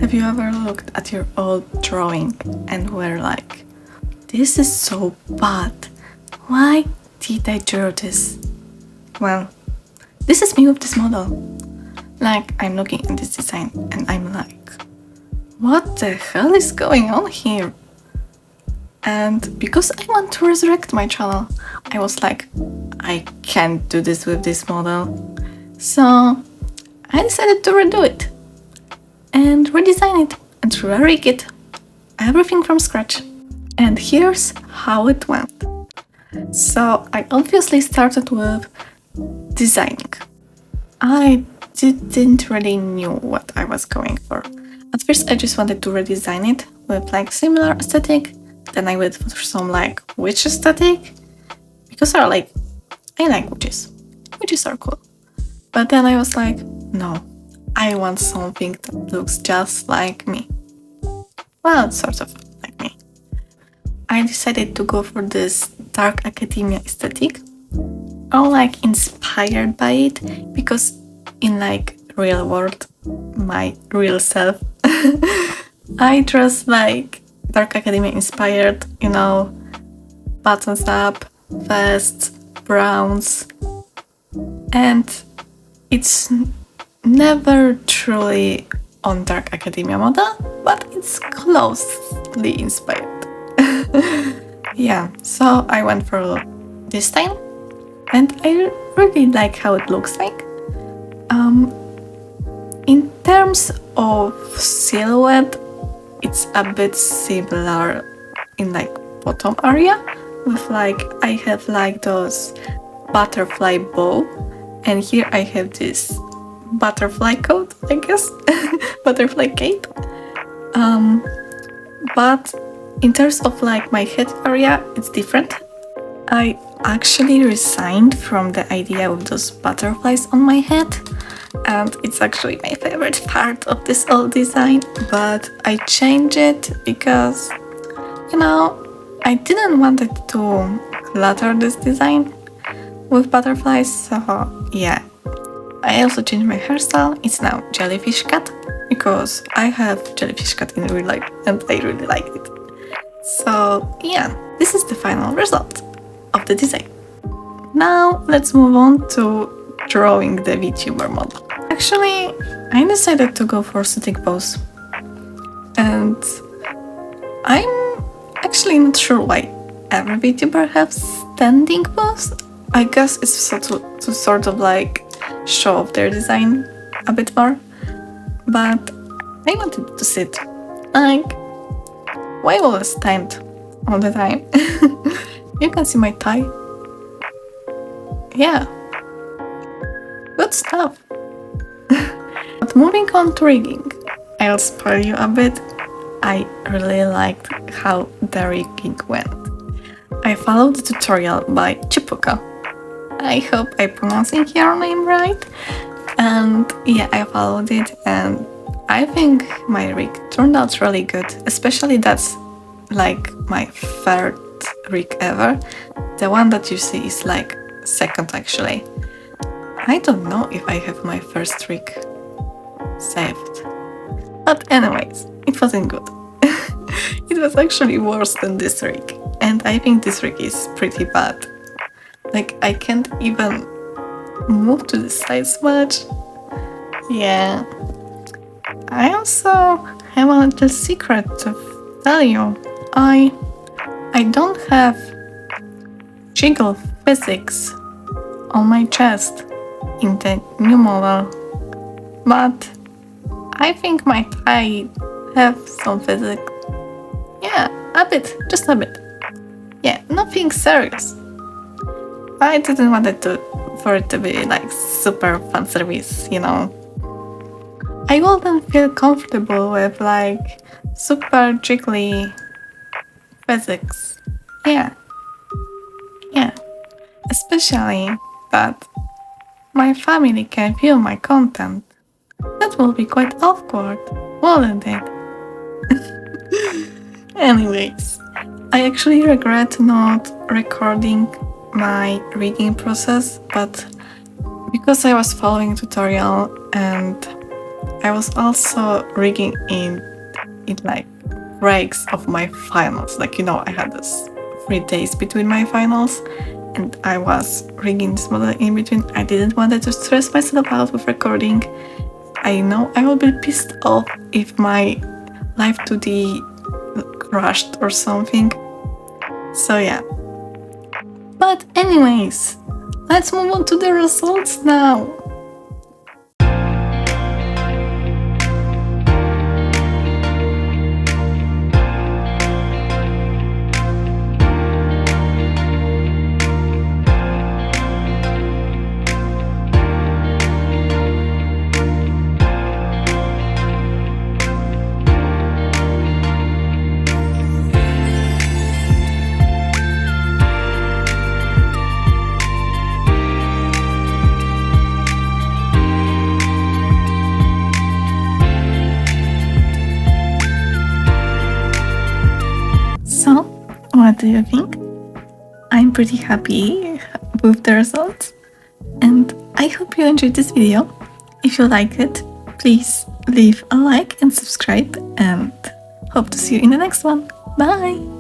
Have you ever looked at your old drawing and were like, this is so bad, why did I draw this? Well, this is me with this model. Like, I'm looking at this design and I'm like, what the hell is going on here? And because I want to resurrect my channel, I was like, I can't do this with this model. So I decided to redo it and redesign it and re-rig it, everything from scratch. And here's how it went. So I obviously started with designing. I didn't really knew what I was going for. At first I just wanted to redesign it with like similar aesthetic. Then I went for some like witch aesthetic because I like witches. Witches are cool. But then I was like, no, I want something that looks just like me. Well, sort of like me. I decided to go for this dark academia aesthetic, or like inspired by it, because in like real world, my real self, I dress like dark academia inspired, you know, buttons up, vests, browns, and it's never truly on dark academia model, but it's closely inspired. Yeah, so I went for this style and I really like how it looks like. In terms of silhouette, it's a bit similar in like bottom area with like I have like those butterfly bow, and here I have this butterfly coat, I guess, butterfly cape. But in terms of like my head area, it's different. I actually resigned from the idea of those butterflies on my head, and it's actually my favorite part of this old design, but I changed it because, you know, I didn't want it to clutter this design with butterflies, so yeah. I also changed my hairstyle. It's now jellyfish cut because I have jellyfish cut in real life and I really like it. So yeah, this is the final result of the design. Now let's move on to drawing the Vtuber model. Actually, I decided to go for sitting pose, and I'm actually not sure why every Vtuber has standing pose. I guess it's to sort of like show off their design a bit more, but I wanted to sit. Like, why will I stand all the time? You can see my tie. Yeah, good stuff. But moving on to rigging, I'll spoil you a bit. I really liked how the rigging went. I followed the tutorial by Chipuka. I hope I'm pronouncing your name right. And yeah, I followed it and I think my rig turned out really good. Especially that's like my third rig ever. The one that you see is like second actually. I don't know if I have my first rig saved. But anyways, it wasn't good. It was actually worse than this rig. And I think this rig is pretty bad. Like, I can't even move to the sides much. Yeah. I also have a little secret to tell you. I don't have jiggle physics on my chest in the new model, but I think my thigh have some physics. Yeah, a bit, just a bit. Yeah, nothing serious. I didn't want it for it to be like super fan service, you know. I wouldn't feel comfortable with like super jiggly physics. Yeah. Especially that my family can view my content. That will be quite awkward, wouldn't it? Anyways, I actually regret not recording my rigging process, but because I was following a tutorial and I I was also rigging in like breaks of my finals. Like, you know, I had this 3 days between my finals and I was rigging this model in between. I didn't want to stress myself out with recording. I know I will be pissed off if my Live 2D crashed or something. So yeah. But anyways, let's move on to the results now. So, what do you think? I'm pretty happy with the results and I hope you enjoyed this video. If you like it, please leave a like and subscribe and hope to see you in the next one. Bye!